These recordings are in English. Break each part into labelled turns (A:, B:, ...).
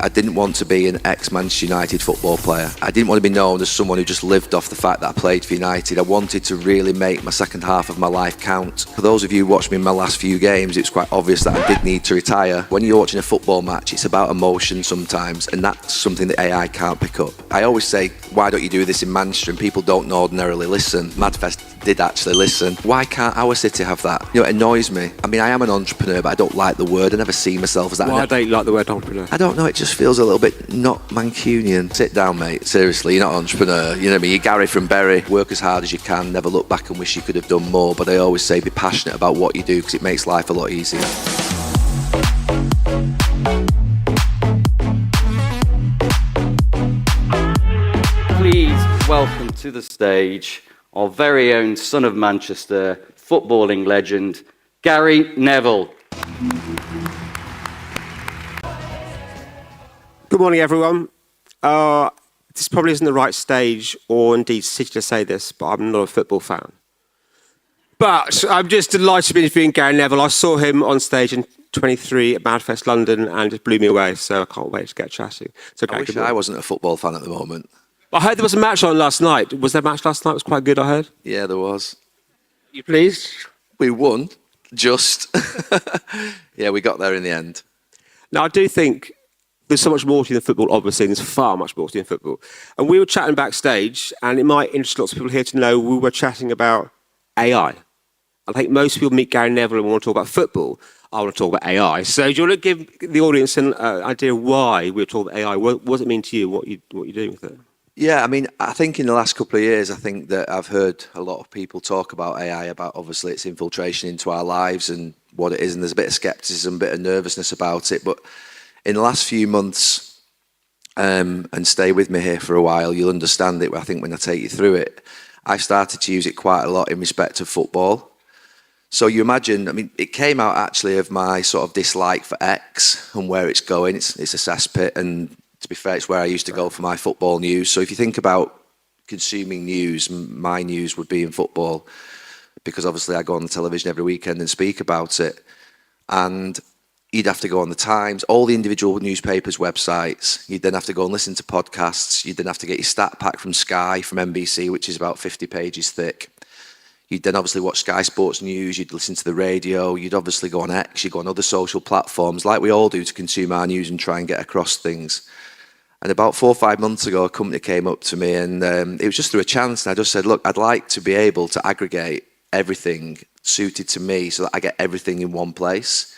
A: I didn't want to be an ex-Manchester United football player. I didn't want to be known as someone who just lived off the fact that I played for United. I wanted to really make my second half of my life count. For those of you who watched me in my last few games, it's quite obvious that I did need to retire. When you're watching a football match, it's about emotion sometimes, and that's something that AI can't pick up. I always say, why don't you do this in Manchester? And people don't ordinarily listen. Madfest did actually listen. Why can't our city have that? You know, it annoys me. I mean, I am an entrepreneur, but I don't like the word. I never see myself as that.
B: Why don't you like the word entrepreneur?
A: I don't know, it just feels a little bit not Mancunian. Sit down, mate. Seriously, you're not an entrepreneur. You know what I mean? You're Gary from Bury. Work as hard as you can. Never look back and wish you could have done more. But I always say be passionate about what you do because it makes life a lot easier.
C: Please welcome to the stage our very own son of Manchester, footballing legend, Gary Neville.
B: Good morning, everyone. This probably isn't the right stage or indeed city to say this, but I'm not a football fan. But I'm just delighted to be interviewing Gary Neville. I saw him on stage in 23 at Madfest London and it blew me away, so I can't wait to get chatting. So,
A: I wish I wasn't a football fan at the moment.
B: I heard there was a match on last night. Was there a match last night? It was quite good, I heard.
A: Yeah, there was.
B: You pleased?
A: We won, just. Yeah, we got there in the end.
B: Now, I do think there's so much more to you than football, obviously, and there's far much more to you than football. And we were chatting backstage, and it might interest lots of people here to know we were chatting about AI. I think most people meet Gary Neville and want to talk about football. I want to talk about AI. So do you want to give the audience an idea why we're talking about AI? What does it mean to you, what you're doing with it?
A: Yeah, I mean, I think in the last couple of years, I think that I've heard a lot of people talk about AI, about obviously its infiltration into our lives and what it is, and there's a bit of skepticism, a bit of nervousness about it. But in the last few months, and stay with me here for a while, you'll understand it, I think, when I take you through it. I've started to use it quite a lot in respect of football. So you imagine, I mean, it came out actually of my sort of dislike for X and where it's going. It's a cesspit, and to be fair, it's where I used to go for my football news. So if you think about consuming news, my news would be in football, because obviously I go on the television every weekend and speak about it. And you'd have to go on the Times, all the individual newspapers' websites. You'd then have to go and listen to podcasts. You'd then have to get your stat pack from Sky, from NBC, which is about 50 pages thick. You'd then obviously watch Sky Sports News. You'd listen to the radio. You'd obviously go on X. You'd go on other social platforms, like we all do, to consume our news and try and get across things. And about 4 or 5 months ago, a company came up to me, and it was just through a chance. And I just said, look, I'd like to be able to aggregate everything suited to me so that I get everything in one place.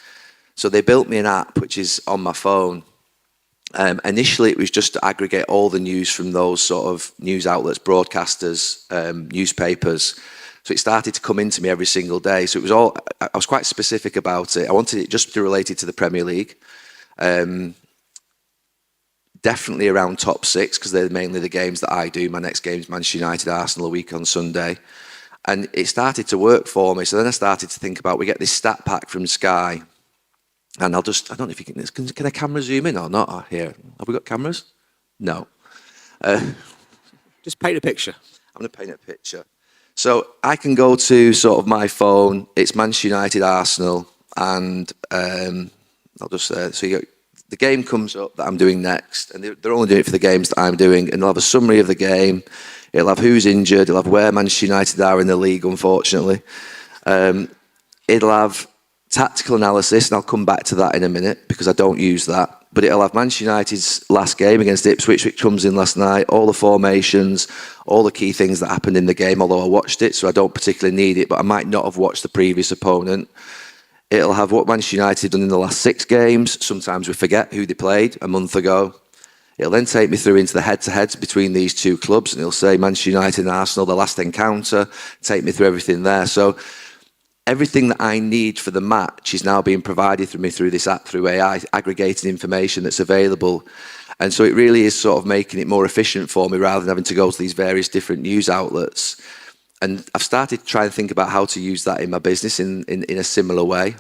A: So they built me an app, which is on my phone. Initially, it was just to aggregate all the news from those sort of news outlets, broadcasters, newspapers. So it started to come into me every single day. So it was all, I was quite specific about it. I wanted it just to relate it to the Premier League. Definitely around top six, because they're mainly the games that I do. My next game is Manchester United, Arsenal, a week on Sunday. And it started to work for me. So then I started to think about, we get this stat pack from Sky. And I don't know if you can a camera zoom in or not? Oh, here, have we got cameras? No.
B: Just paint a picture.
A: I'm going to paint a picture. So I can go to sort of my phone, it's Manchester United, Arsenal, and I'll just so the game comes up that I'm doing next, and they're only doing it for the games that I'm doing, and they'll have a summary of the game, it'll have who's injured, it'll have where Manchester United are in the league, unfortunately. It'll have tactical analysis, and I'll come back to that in a minute, because I don't use that. But it'll have Manchester United's last game against Ipswich, which comes in last night, all the formations, all the key things that happened in the game, although I watched it, so I don't particularly need it, but I might not have watched the previous opponent. It'll have what Manchester United have done in the last 6 games. Sometimes we forget who they played a month ago. It'll then take me through into the head-to-heads between these two clubs, and it'll say Manchester United and Arsenal, the last encounter, take me through everything there. So everything that I need for the match is now being provided through me through this app, through AI, aggregating information that's available. And so it really is sort of making it more efficient for me rather than having to go to these various different news outlets. And I've started to try and think about how to use that in my business in a similar way.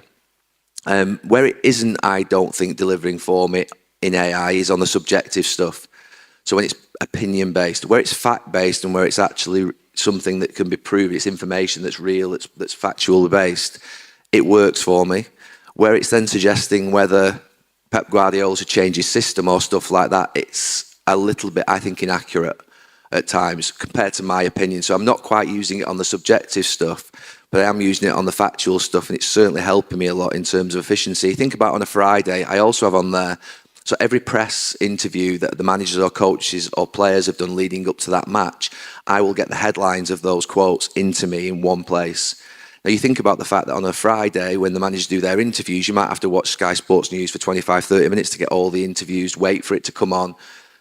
A: Where it isn't, I don't think, delivering for me in AI is on the subjective stuff. So when it's opinion-based, where it's fact-based and where it's actually something that can be proven, it's information that's real, that's factual based, it works for me. Where it's then suggesting whether Pep Guardiola to change his system or stuff like that, it's a little bit, I think, inaccurate at times compared to my opinion. So I'm not quite using it on the subjective stuff, but I am using it on the factual stuff, and it's certainly helping me a lot in terms of efficiency. Think about on a Friday, I also have on there, so every press interview that the managers or coaches or players have done leading up to that match, I will get the headlines of those quotes into me in one place. Now you think about the fact that on a Friday when the managers do their interviews, you might have to watch Sky Sports News for 25, 30 minutes to get all the interviews, wait for it to come on,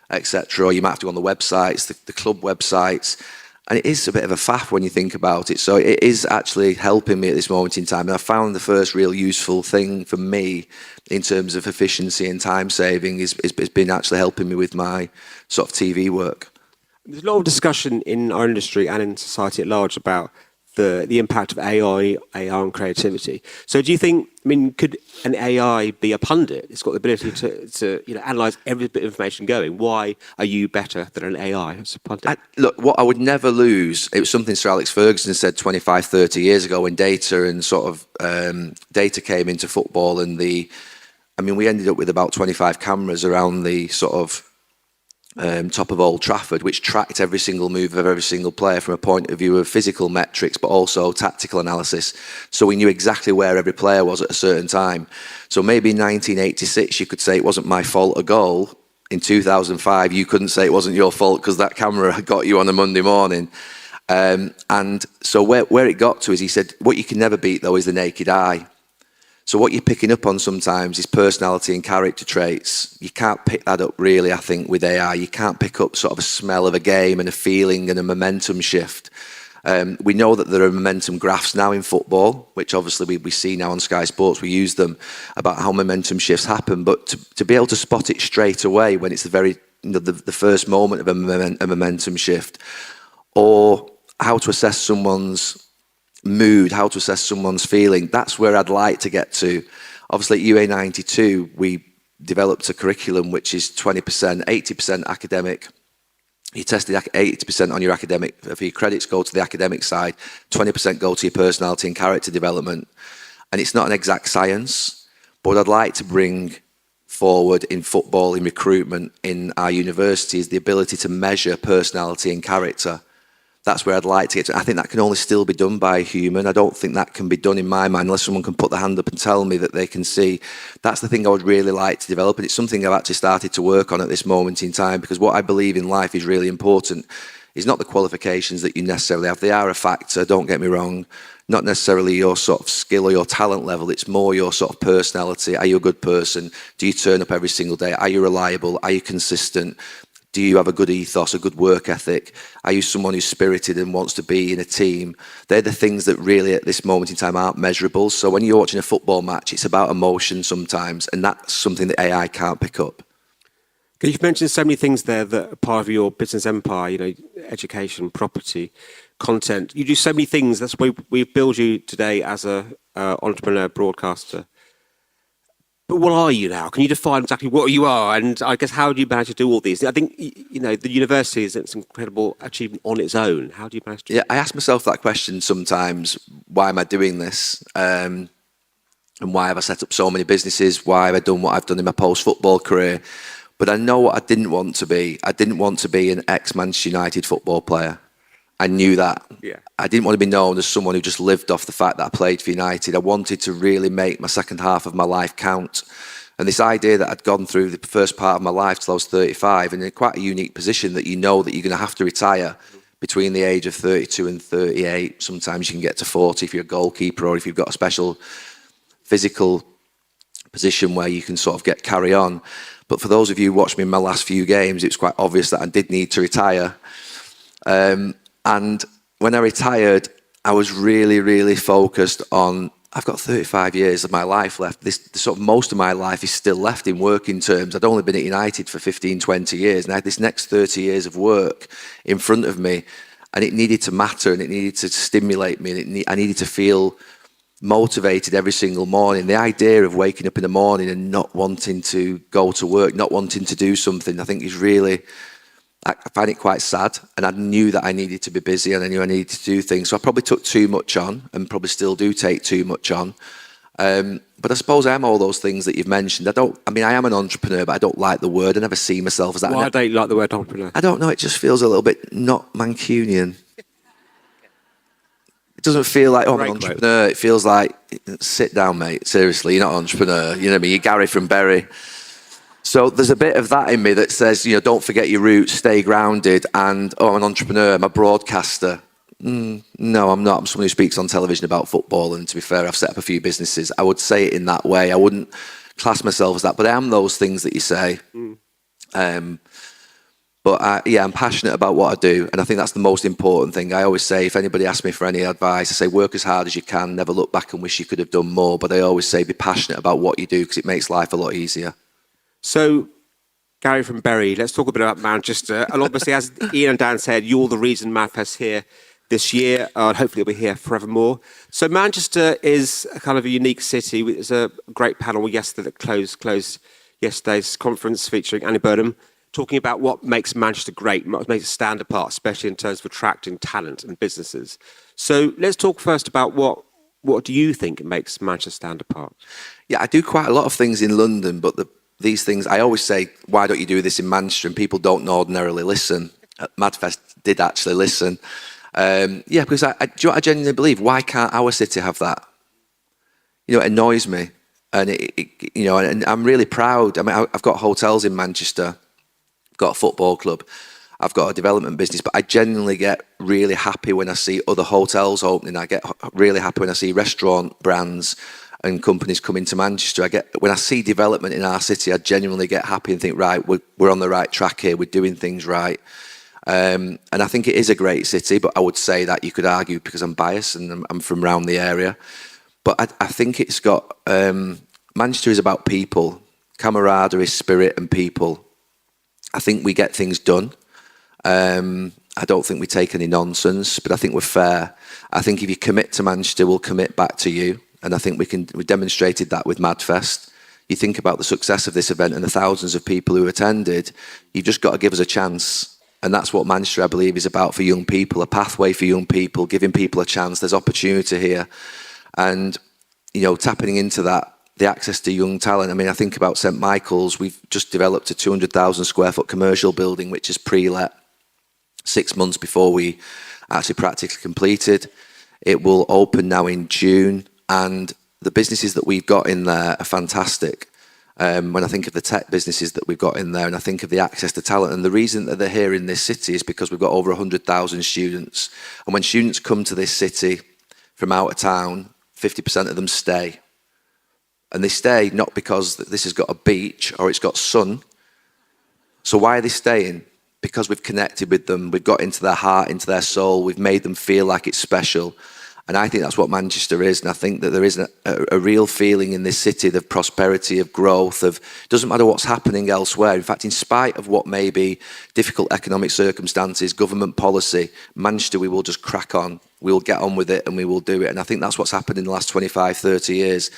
A: etc. Or you might have to go on the websites, the club websites. And it is a bit of a faff when you think about it. So it is actually helping me at this moment in time. And I found the first real useful thing for me in terms of efficiency and time saving is been actually helping me with my sort of TV work.
B: There's a lot of discussion in our industry and in society at large about the impact of AI on creativity. So do you think, I mean, could an AI be a pundit? It's got the ability to analyse every bit of information going. Why are you better than an AI as a pundit?
A: Look, what I would never lose, it was something Sir Alex Ferguson said 25, 30 years ago when data and sort of data came into football, and we ended up with about 25 cameras around the sort of top of Old Trafford, which tracked every single move of every single player from a point of view of physical metrics, but also tactical analysis. So we knew exactly where every player was at a certain time. So maybe in 1986, you could say it wasn't my fault a goal. In 2005, you couldn't say it wasn't your fault because that camera had got you on a Monday morning. And so where it got to is he said, what you can never beat, though, is the naked eye. So what you're picking up on sometimes is personality and character traits. You can't pick that up really, I think, with AI. You can't pick up sort of a smell of a game and a feeling and a momentum shift. We know that there are momentum graphs now in football, which obviously we see now on Sky Sports. We use them about how momentum shifts happen. But to be able to spot it straight away when it's the first moment of a momentum shift, or how to assess someone's mood, how to assess someone's feeling, that's where I'd like to get to. Obviously at UA92 we developed a curriculum which is 20%, 80% academic. You tested 80% on your academic, for your credits go to the academic side, 20% go to your personality and character development. And it's not an exact science, but what I'd like to bring forward in football, in recruitment, in our university is the ability to measure personality and character. That's where I'd like to get to. I think that can only still be done by a human. I don't think that can be done in my mind unless someone can put their hand up and tell me that they can see. That's the thing I would really like to develop, and it's something I've actually started to work on at this moment in time, because what I believe in life is really important is not the qualifications that you necessarily have. They are a factor, don't get me wrong. Not necessarily your sort of skill or your talent level. It's more your sort of personality. Are you a good person? Do you turn up every single day? Are you reliable? Are you consistent? Do you have a good ethos, a good work ethic? Are you someone who's spirited and wants to be in a team? They're the things that really at this moment in time aren't measurable. So when you're watching a football match, it's about emotion sometimes, and that's something that AI can't pick up.
B: You've mentioned so many things there that are part of your business empire, education, property, content. You do so many things. That's why we build you today as a entrepreneur, broadcaster. But what are you now? Can you define exactly what you are? And I guess how do you manage to do all these? I think, the university is an incredible achievement on its own. How do you manage to do it?
A: I ask myself that question sometimes. Why am I doing this? And why have I set up so many businesses? Why have I done what I've done in my post-football career? But I know what I didn't want to be. I didn't want to be an ex-Manchester United football player. I knew that.
B: Yeah.
A: I didn't want to be known as someone who just lived off the fact that I played for United. I wanted to really make my second half of my life count. And this idea that I'd gone through the first part of my life till I was 35, and in quite a unique position that you know that you're going to have to retire between the age of 32 and 38. Sometimes you can get to 40 if you're a goalkeeper, or if you've got a special physical position where you can sort of carry on. But for those of you who watched me in my last few games, it was quite obvious that I did need to retire. And when I retired, I was really, really focused on, I've got 35 years of my life left. Sort of most of my life is still left in working terms. I'd only been at United for 15, 20 years, and I had this next 30 years of work in front of me, and it needed to matter, and it needed to stimulate me, and I needed to feel motivated every single morning. The idea of waking up in the morning and not wanting to go to work, not wanting to do something, I think is really, I find it quite sad. And I knew that I needed to be busy, and I knew I needed to do things. So I probably took too much on, and probably still do take too much on. But I suppose I am all those things that you've mentioned. I am an entrepreneur, but I don't like the word. I never see myself as that.
B: Why don't you like the word entrepreneur?
A: I don't know. It just feels a little bit not Mancunian. It doesn't feel like, I'm an entrepreneur. It feels like, sit down, mate. Seriously, you're not an entrepreneur. You know what I mean? You're Gary from Bury. So there's a bit of that in me that says, don't forget your roots, stay grounded. And, I'm an entrepreneur, I'm a broadcaster. No, I'm not. I'm someone who speaks on television about football. And to be fair, I've set up a few businesses. I would say it in that way. I wouldn't class myself as that. But I am those things that you say. I'm passionate about what I do, and I think that's the most important thing. I always say, if anybody asks me for any advice, I say work as hard as you can, never look back and wish you could have done more, but I always say be passionate about what you do because it makes life a lot easier.
B: So, Gary from Bury, let's talk a bit about Manchester. And obviously, as Ian and Dan said, you're the reason MadFest here this year, and hopefully it'll be here forevermore. So Manchester is a kind of a unique city. There's a great panel yesterday that closed yesterday's conference featuring Annie Burnham, talking about what makes Manchester great, what makes it stand apart, especially in terms of attracting talent and businesses. So let's talk first about what do you think makes Manchester stand apart?
A: Yeah, I do quite a lot of things in London, but these things, I always say, why don't you do this in Manchester? And people don't ordinarily listen. MadFest did actually listen. Because do you know what I genuinely believe? Why can't our city have that? It annoys me. And, and I'm really proud. I mean, I've got hotels in Manchester. Got a football club, I've got a development business, but I genuinely get really happy when I see other hotels opening. I get really happy when I see restaurant brands and companies coming to Manchester. When I see development in our city, I genuinely get happy and think, right, we're on the right track here, we're doing things right. And I think it is a great city, but I would say that you could argue because I'm biased and I'm from around the area. But I think it's got, Manchester is about people, camaraderie, spirit and people. I think we get things done. I don't think we take any nonsense, but I think we're fair. I think if you commit to Manchester, we'll commit back to you. And I think we demonstrated that with MadFest. You think about the success of this event and the thousands of people who attended, you've just got to give us a chance. And that's what Manchester, I believe, is about for young people, a pathway for young people, giving people a chance. There's opportunity here. And, tapping into that, the access to young talent. I mean, I think about St Michael's. We've just developed a 200,000 square foot commercial building, which is pre-let 6 months before we actually practically completed. It will open now in June, and the businesses that we've got in there are fantastic. When I think of the tech businesses that we've got in there, and I think of the access to talent, and the reason that they're here in this city is because we've got over 100,000 students. And when students come to this city from out of town, 50% of them stay. And they stay not because this has got a beach or it's got sun. So why are they staying? Because we've connected with them, we've got into their heart, into their soul, we've made them feel like it's special. And I think that's what Manchester is. And I think that there is a real feeling in this city of prosperity, of growth, it doesn't matter what's happening elsewhere. In fact, in spite of what may be difficult economic circumstances, government policy, Manchester, we will just crack on. We'll get on with it and we will do it. And I think that's what's happened in the last 25, 30 years.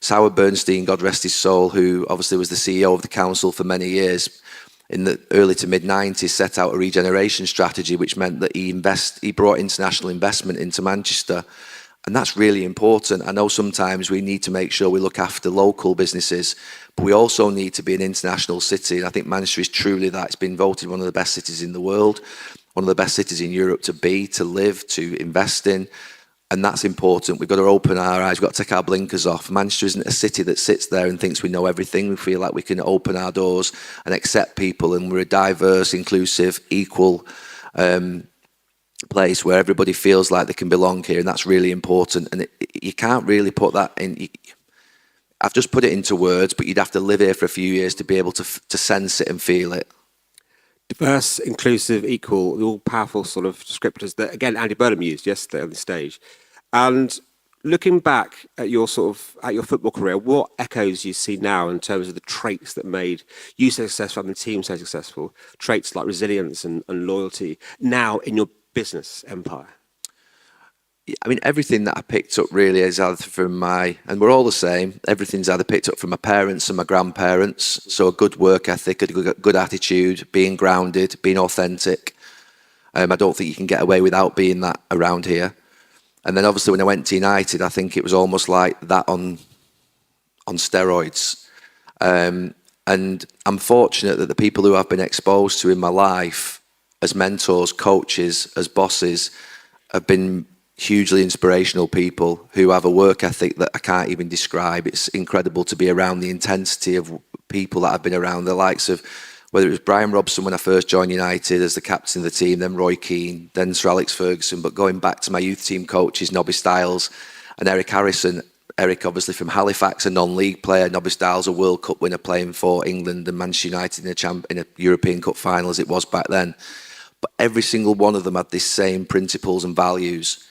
A: Howard Bernstein, God rest his soul, who obviously was the CEO of the council for many years, in the early to mid-90s set out a regeneration strategy, which meant that he brought international investment into Manchester. And that's really important. I know sometimes we need to make sure we look after local businesses, but we also need to be an international city. And I think Manchester is truly that. It's been voted one of the best cities in the world, one of the best cities in Europe to be, to live, to invest in. And that's important. We've got to open our eyes. We've got to take our blinkers off. Manchester isn't a city that sits there and thinks we know everything. We feel like we can open our doors and accept people. And we're a diverse, inclusive, equal place where everybody feels like they can belong here. And that's really important. And you can't really put that in. I've just put it into words, but you'd have to live here for a few years to be able to sense it and feel it.
B: Diverse, inclusive, equal, the all-powerful sort of descriptors that, again, Andy Burnham used yesterday on the stage. And looking back at your football career, what echoes you see now in terms of the traits that made you so successful and the team so successful? Traits like resilience and loyalty now in your business empire.
A: I mean, everything that I picked up really is either from and we're all the same, everything's either picked up from my parents and my grandparents. So a good work ethic, a good attitude, being grounded, being authentic. I don't think you can get away without being that around here. And then obviously when I went to United, I think it was almost like that on on steroids. And I'm fortunate that the people who I've been exposed to in my life as mentors, coaches, as bosses, have been hugely inspirational people who have a work ethic that I can't even describe. It's incredible to be around the intensity of people that I've been around, the likes of, whether it was Brian Robson when I first joined United as the captain of the team, then Roy Keane, then Sir Alex Ferguson, but going back to my youth team coaches, Nobby Stiles and Eric Harrison. Eric, obviously from Halifax, a non-league player. Nobby Stiles, a World Cup winner playing for England and Manchester United in a European Cup final as it was back then. But every single one of them had these same principles and values.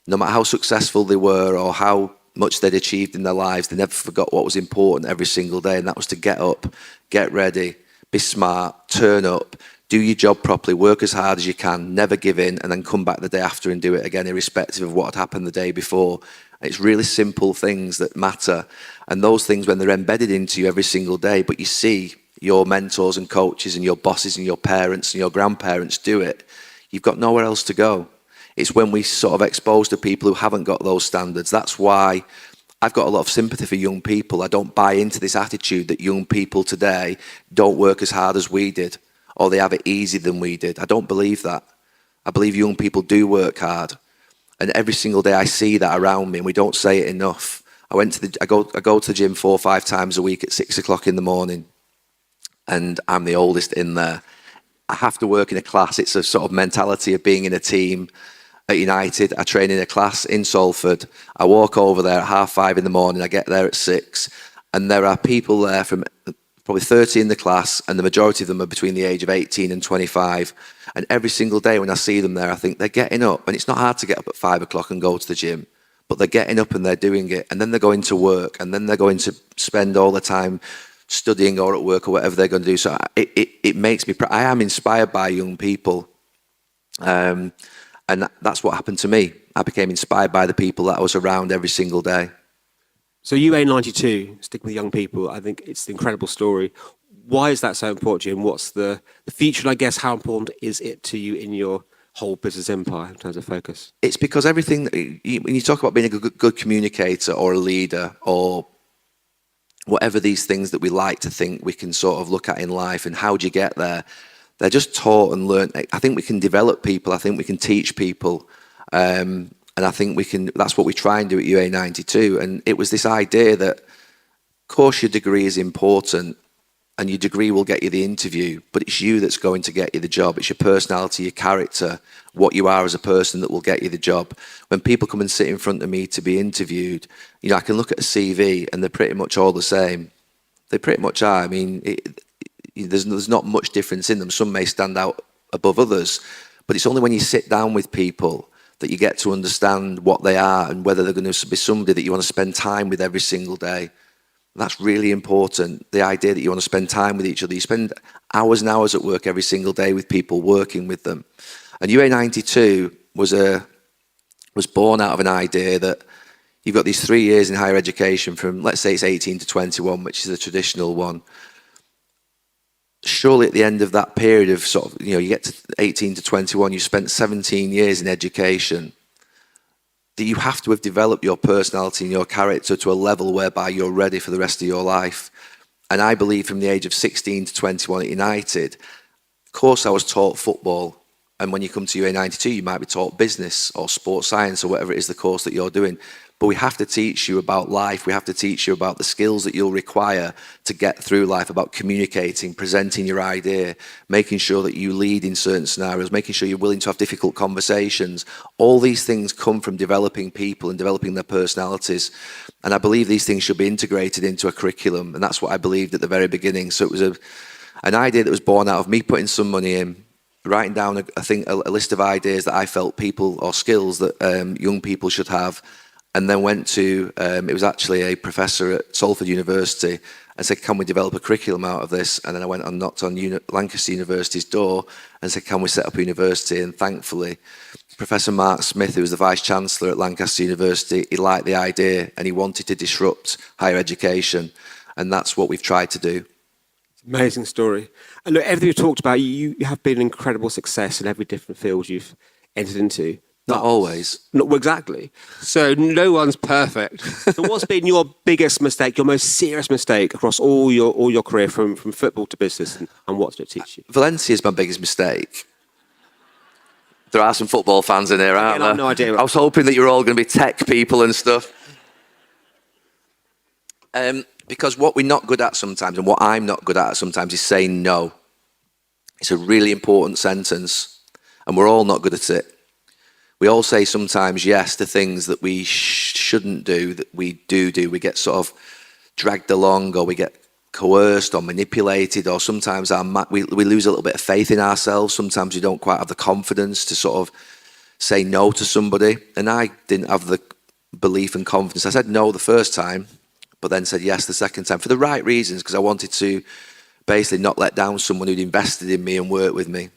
A: No matter how successful they were or how much they'd achieved in their lives, they never forgot what was important every single day, and that was to get up, get ready, be smart, turn up, do your job properly, work as hard as you can, never give in, and then come back the day after and do it again, irrespective of what had happened the day before. It's really simple things that matter. And those things, when they're embedded into you every single day, but you see your mentors and coaches and your bosses and your parents and your grandparents do it, you've got nowhere else to go. It's when we sort of expose to people who haven't got those standards. That's why I've got a lot of sympathy for young people. I don't buy into this attitude that young people today don't work as hard as we did, or they have it easier than we did. I don't believe that. I believe young people do work hard. And every single day I see that around me, and we don't say it enough. I go to the gym 4 or 5 times a week at 6 o'clock in the morning, and I'm the oldest in there. I have to work in a class. It's a sort of mentality of being in a team. At United, I train in a class in Salford. I walk over there at 5:30 in the morning. I get there at 6, and there are people there from probably 30 in the class, and the majority of them are between the age of 18 and 25. And every single day when I see them there, I think they're getting up, and it's not hard to get up at 5 o'clock and go to the gym, but they're getting up and they're doing it, and then they're going to work, and then they're going to spend all the time studying or at work or whatever they're going to do. So it makes me, I am inspired by young people. And that's what happened to me. I became inspired by the people that I was around every single day.
B: So UA92, sticking with young people, I think it's an incredible story. Why is that so important to you, and what's the future, and I guess how important is it to you in your whole business empire in terms of focus?
A: It's because everything, when you talk about being a good communicator or a leader or whatever these things that we like to think we can sort of look at in life and how do you get there, they're just taught and learned. I think we can develop people. I think we can teach people. And I think that's what we try and do at UA92. And it was this idea that, of course, your degree is important and your degree will get you the interview, but it's you that's going to get you the job. It's your personality, your character, what you are as a person that will get you the job. When people come and sit in front of me to be interviewed, I can look at a CV and they're pretty much all the same. They pretty much are. I mean, there's not much difference in them. Some may stand out above others, but it's only when you sit down with people that you get to understand what they are and whether they're going to be somebody that you want to spend time with every single day. That's really important, the idea that you want to spend time with each other. You spend hours and hours at work every single day with people, working with them. And UA92 was born out of an idea that you've got these 3 years in higher education from, let's say it's 18 to 21, which is the traditional one. Surely at the end of that period of sort of, you get to 18 to 21, you've spent 17 years in education, that you have to have developed your personality and your character to a level whereby you're ready for the rest of your life. And I believe from the age of 16 to 21 at United, of course I was taught football. And when you come to UA92, you might be taught business or sports science or whatever it is the course that you're doing. But we have to teach you about life. We have to teach you about the skills that you'll require to get through life, about communicating, presenting your idea, making sure that you lead in certain scenarios, making sure you're willing to have difficult conversations. All these things come from developing people and developing their personalities. And I believe these things should be integrated into a curriculum. And that's what I believed at the very beginning. So it was an idea that was born out of me putting some money in, writing down, a list of ideas that I felt people or skills that young people should have. And then went to, it was actually a professor at Salford University, and said, can we develop a curriculum out of this? And then I went and knocked on Lancaster University's door and said, can we set up a university? And thankfully, Professor Mark Smith, who was the Vice-Chancellor at Lancaster University, he liked the idea and he wanted to disrupt higher education. And that's what we've tried to do.
B: Amazing story. And look, everything you talked about, you have been an incredible success in every different field you've entered into.
A: Not always.
B: Not well, exactly. So no one's perfect. So what's been your biggest mistake, your most serious mistake across all your career from football to business, and what did it teach you?
A: Valencia is my biggest mistake. There are some football fans in here, aren't
B: I
A: there?
B: have no idea.
A: I was hoping that you're all going to be tech people and stuff. Because what we're not good at sometimes, and what I'm not good at sometimes, is saying no. It's a really important sentence, and we're all not good at it. We all say sometimes yes to things that we shouldn't do, that we do. We get sort of dragged along, or we get coerced or manipulated, or sometimes we lose a little bit of faith in ourselves. Sometimes we don't quite have the confidence to sort of say no to somebody. And I didn't have the belief and confidence. I said no the first time, but then said yes the second time for the right reasons, because I wanted to basically not let down someone who'd invested in me and worked with me.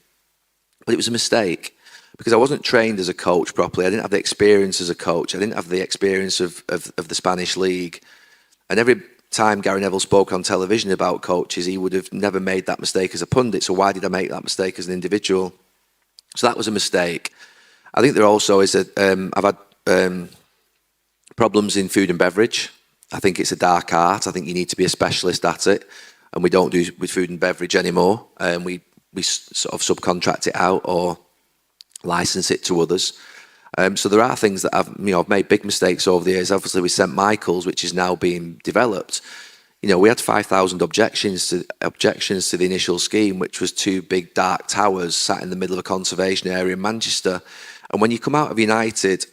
A: But it was a mistake, because I wasn't trained as a coach properly. I didn't have the experience as a coach. I didn't have the experience of the Spanish league. And every time Gary Neville spoke on television about coaches, he would have never made that mistake as a pundit. So why did I make that mistake as an individual? So that was a mistake. I think there also is I've had problems in food and beverage. I think it's a dark art. I think you need to be a specialist at it. And we don't do with food and beverage anymore. We sort of subcontract it out or license it to others. So there are things that I've made big mistakes over the years. Obviously, with St Michael's, which is now being developed, we had 5,000 objections to the initial scheme, which was 2 big dark towers sat in the middle of a conservation area in Manchester. And when you come out of United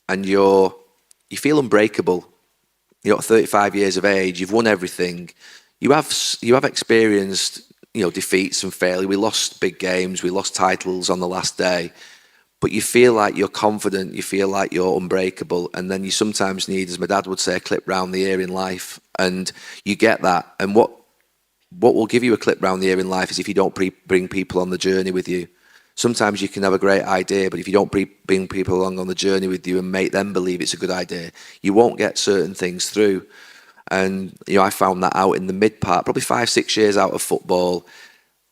A: and you feel unbreakable, you're 35 years of age, you've won everything, you have experienced defeats and failure. We lost big games, we lost titles on the last day. But you feel like you're confident, you feel like you're unbreakable, and then you sometimes need, as my dad would say, a clip round the ear in life, and you get that. And what will give you a clip round the ear in life is if you don't bring people on the journey with you. Sometimes you can have a great idea, but if you don't bring people along on the journey with you and make them believe it's a good idea, you won't get certain things through. And I found that out in the mid part, probably 5-6 years out of football,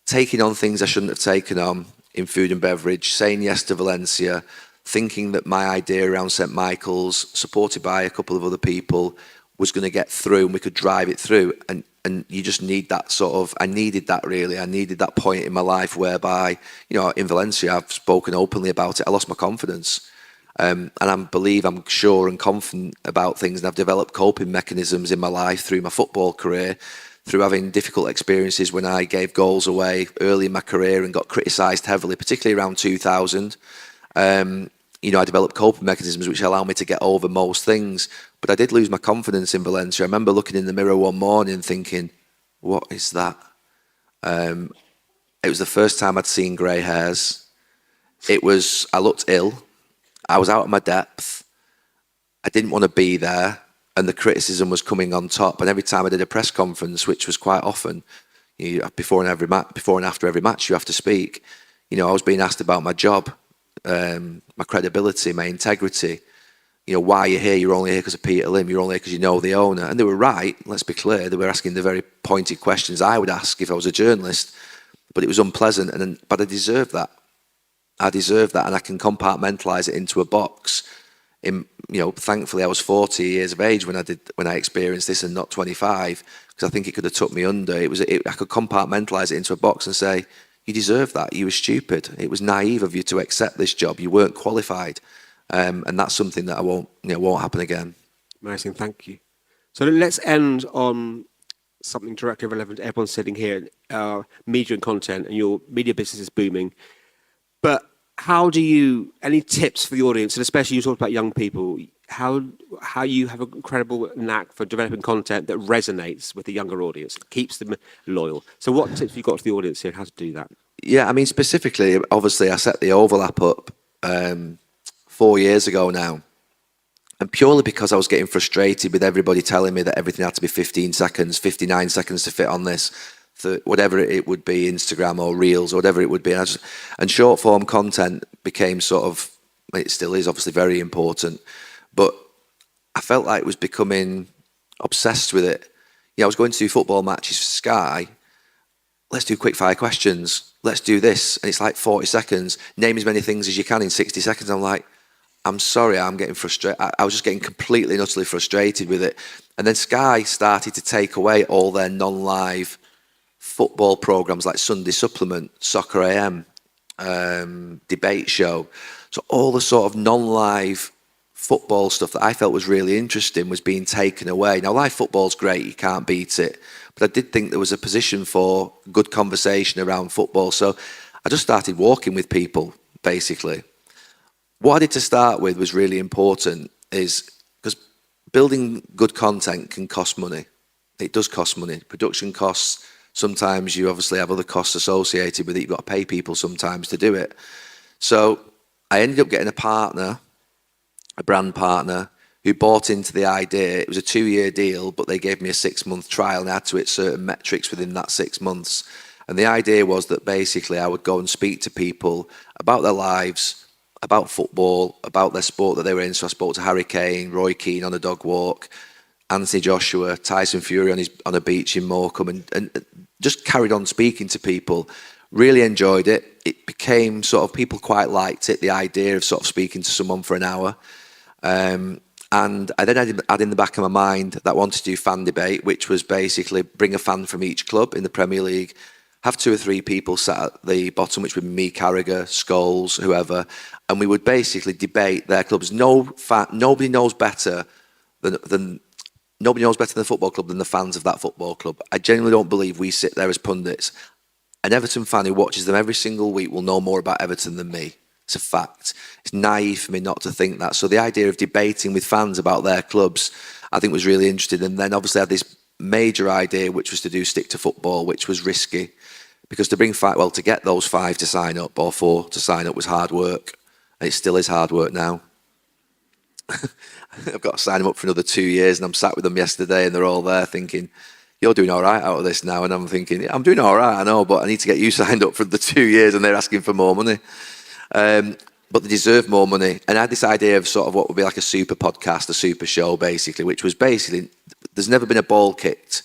A: taking on things I shouldn't have taken on in food and beverage, saying yes to Valencia, thinking that my idea around St Michael's, supported by a couple of other people, was going to get through and we could drive it through. And you just need that I needed that really. I needed that point in my life whereby, in Valencia, I've spoken openly about it. I lost my confidence. And I'm sure and confident about things. And I've developed coping mechanisms in my life through my football career, through having difficult experiences when I gave goals away early in my career and got criticised heavily, particularly around 2000. I developed coping mechanisms which allow me to get over most things. But I did lose my confidence in Valencia. I remember looking in the mirror one morning and thinking, what is that? It was the first time I'd seen grey hairs. I looked ill. I was out of my depth. I didn't want to be there. And the criticism was coming on top. And every time I did a press conference, which was quite often, before and after every match, you have to speak. I was being asked about my job, my credibility, my integrity. Why are you here? You're only here because of Peter Lim. You're only here because you know the owner. And they were right. Let's be clear. They were asking the very pointed questions I would ask if I was a journalist. But it was unpleasant. But I deserved that. And I can compartmentalise it into a box. Thankfully I was 40 years of age when I experienced this and not 25, because I think it could have took me under. I could compartmentalize it into a box and say, you deserve that. You were stupid. It was naive of you to accept this job. You weren't qualified, and that's something that won't happen again.
B: Amazing, thank you. So let's end on something directly relevant to everyone sitting here. Media and content, and your media business is booming, but any tips for the audience, and especially you talked about young people, how you have an incredible knack for developing content that resonates with the younger audience, keeps them loyal. So what tips have you got for the audience here, how to do that?
A: Yeah, specifically, obviously I set the overlap up 4 years ago now. And purely because I was getting frustrated with everybody telling me that everything had to be 15 seconds, 59 seconds to fit on this, whatever it would be, Instagram or Reels or whatever it would be. And short form content became it still is obviously very important, but I felt like it was becoming obsessed with it. I was going to do football matches for Sky. Let's do quick fire questions. Let's do this. And it's like 40 seconds. Name as many things as you can in 60 seconds. I'm like, I'm sorry, I'm getting frustrated. I was just getting completely and utterly frustrated with it. And then Sky started to take away all their non-live football programs like Sunday Supplement, Soccer AM, Debate Show. So all the sort of non-live football stuff that I felt was really interesting was being taken away. Now, live football's great, you can't beat it. But I did think there was a position for good conversation around football. So I just started walking with people, basically. What I did to start with was really important, is because building good content can cost money. It does cost money. Production costs, sometimes you obviously have other costs associated with it. You've got to pay people sometimes to do it. So I ended up getting a partner, a brand partner, who bought into the idea. It was a 2-year deal, but they gave me a 6-month trial and I had to hit certain metrics within that 6 months. And the idea was that basically I would go and speak to people about their lives, about football, about their sport that they were in. So I spoke to Harry Kane, Roy Keane on a dog walk, Anthony Joshua, Tyson Fury on a beach in Morecambe, and just carried on speaking to people. Really enjoyed it. It became sort of, people quite liked it, the idea of sort of speaking to someone for an hour. And I then had in the back of my mind that I wanted to do fan debate, which was basically bring a fan from each club in the Premier League, have 2 or 3 people sat at the bottom, which would be me, Carragher, Scholes, whoever, and we would basically debate their clubs. Nobody knows better than the football club than the fans of that football club. I genuinely don't believe we sit there as pundits. An Everton fan who watches them every single week will know more about Everton than me. It's a fact. It's naive for me not to think that. So the idea of debating with fans about their clubs, I think was really interesting. And then obviously I had this major idea, which was to do stick to football, which was risky. Because to get those 5 to sign up or 4 to sign up was hard work. And it still is hard work now. I've got to sign them up for another 2 years, and I'm sat with them yesterday and they're all there thinking, you're doing all right out of this now. And I'm thinking, yeah, I'm doing all right, I know, but I need to get you signed up for the 2 years, and they're asking for more money. But they deserve more money. And I had this idea of sort of what would be like a super podcast, a super show, basically, which was basically, there's never been a ball kicked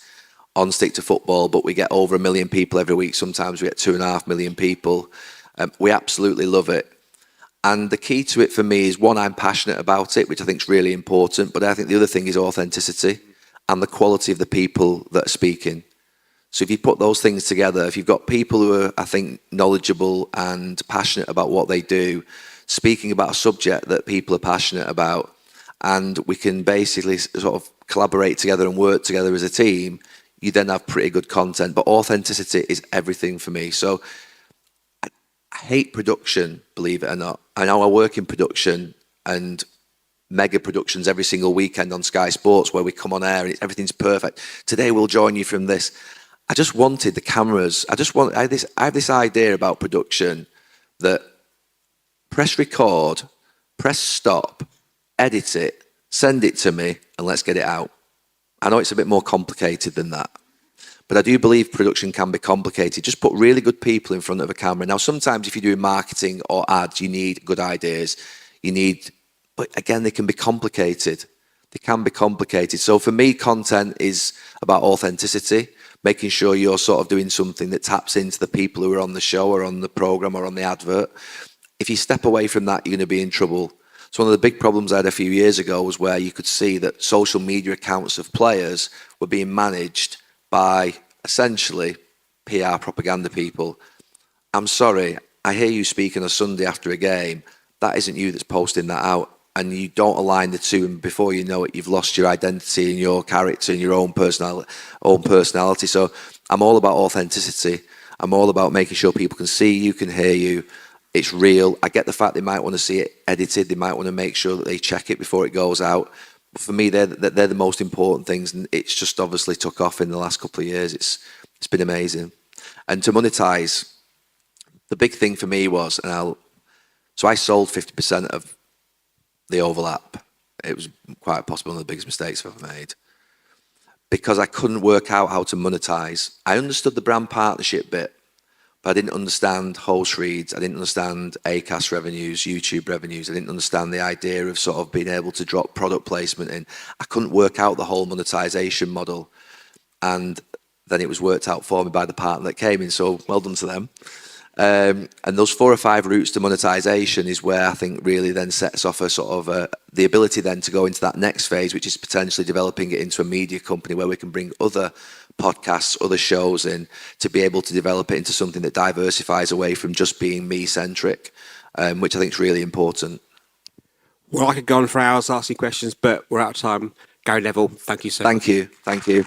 A: on Stick to Football, but we get over 1 million people every week. Sometimes we get 2.5 million people. We absolutely love it. And the key to it for me is, one, I'm passionate about it, which I think is really important. But I think the other thing is authenticity and the quality of the people that are speaking. So if you put those things together, if you've got people who are, I think, knowledgeable and passionate about what they do, speaking about a subject that people are passionate about, and we can basically sort of collaborate together and work together as a team, you then have pretty good content. But authenticity is everything for me. So I hate production, believe it or not. I know I work in production and mega productions every single weekend on Sky Sports where we come on air and everything's perfect. Today we'll join you from this. I just wanted the cameras. I have this idea about production that press record, press stop, edit it, send it to me, and let's get it out. I know it's a bit more complicated than that, but I do believe production can be complicated. Just put really good people in front of a camera. Now, sometimes if you're doing marketing or ads, you need good ideas. But again, they can be complicated. They can be complicated. So for me, content is about authenticity, making sure you're sort of doing something that taps into the people who are on the show or on the program or on the advert. If you step away from that, you're going to be in trouble. So one of the big problems I had a few years ago was where you could see that social media accounts of players were being managed by essentially PR propaganda people. I'm sorry, I hear you speak on a Sunday after a game. That isn't you that's posting that out. And you don't align the two, and before you know it, you've lost your identity and your character and your own personality. So I'm all about authenticity. I'm all about making sure people can see you, can hear you. It's real. I get the fact they might want to see it edited. They might want to make sure that they check it before it goes out. But for me, they're the most important things, and it's just obviously took off in the last couple of years. It's been amazing. And to monetize, the big thing for me was, so I sold 50% of the overlap. It was quite possibly one of the biggest mistakes I've ever made, because I couldn't work out how to monetize. I understood the brand partnership bit, but I didn't understand host reads. I didn't understand Acast revenues, YouTube revenues. I didn't understand the idea of sort of being able to drop product placement in. I couldn't work out the whole monetization model. And then it was worked out for me by the partner that came in. So well done to them. And those 4 or 5 routes to monetization is where I think really then sets off a sort of the ability then to go into that next phase, which is potentially developing it into a media company where we can bring other podcasts, other shows in to be able to develop it into something that diversifies away from just being me-centric, which I think is really important.
B: Well, I could go on for hours asking questions, but we're out of time. Gary Neville, thank you so much.
A: Thank you.